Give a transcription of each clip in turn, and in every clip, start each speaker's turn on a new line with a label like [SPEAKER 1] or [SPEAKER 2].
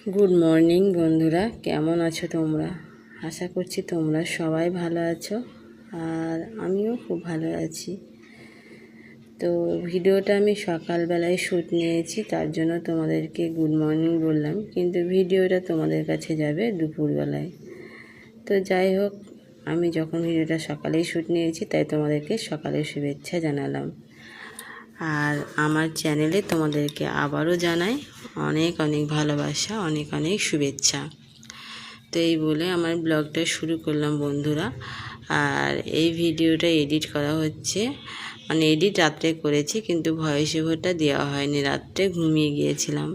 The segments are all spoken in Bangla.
[SPEAKER 1] গুড মর্নিং বন্ধুরা, কেমন আছো তোমরা? আশা করছি তোমরা সবাই ভালো আছো, আর আমিও খুব ভালো আছি। তো ভিডিওটা আমি সকালবেলায় শ্যুট নিয়েছি, তার জন্য তোমাদেরকে গুড মর্নিং বললাম, কিন্তু ভিডিওটা তোমাদের কাছে যাবে দুপুরবেলায়। তো যাই হোক, আমি যখন ভিডিওটা সকালেই শ্যুট নিয়েছি তাই তোমাদেরকে সকালে শুভেচ্ছা জানালাম। আর আমার চ্যানেলে তোমাদেরকে আবারও জানাই অনেক অনেক ভালোবাসা, অনেক অনেক শুভেচ্ছা। তো এই বলে আমার ব্লগটা শুরু করলাম বন্ধুরা। আর এই ভিডিওটা এডিট করা হচ্ছে, মানে এডিট রাত্রে করেছি, কিন্তু ভয়েস ওভারটা দেওয়া হয়নি, রাত্রে ঘুমিয়ে গিয়েছিলাম।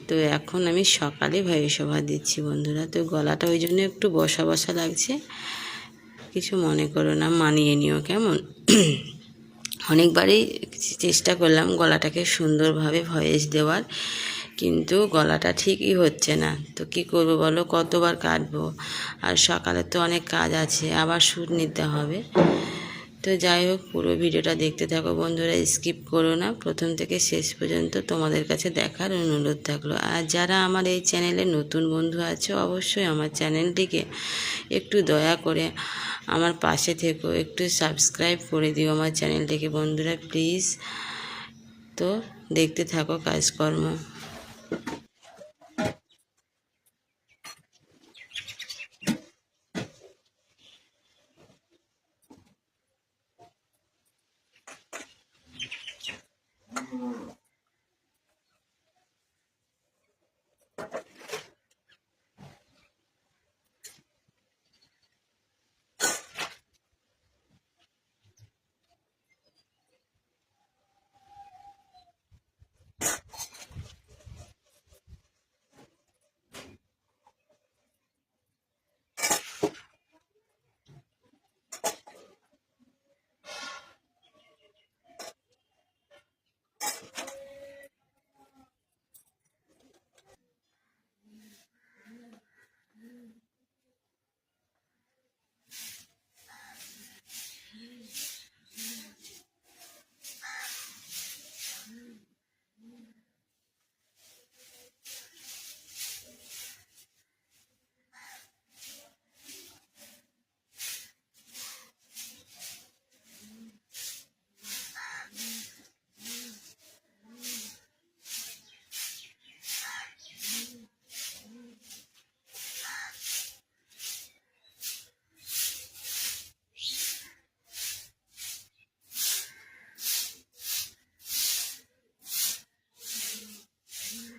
[SPEAKER 1] তো এখন আমি সকালে ভয়েস ওভার দিচ্ছি বন্ধুরা। তো গলাটা ওই জন্য একটু বসা বসা লাগছে, কিছু মনে করো না, মানিয়ে নিও কেমন। অনেকবারই চেষ্টা করলাম গলাটাকে সুন্দরভাবে ভয়েস দেওয়ার, কিন্তু গলাটা ঠিকই হচ্ছে না। তো কি করব বলো, কতবার কাটবো, আর সকালে তো অনেক কাজ আছে, আবার শ্যুট নিতে হবে। তো যাই হোক, পুরো ভিডিওটা দেখতে থাকো বন্ধুরা, স্কিপ করো না, প্রথম থেকে শেষ পর্যন্ত তোমাদের কাছে দেখার অনুরোধ থাকলো। আর যারা আমার এই চ্যানেলে নতুন বন্ধু আছে, অবশ্যই আমার চ্যানেলটিকে একটু দয়া করে আমার পাশে থেকো, একটু সাবস্ক্রাইব করে দিও আমার চ্যানেলটিকে বন্ধুরা, প্লিজ। তো দেখতে থাকো কাজকর্ম।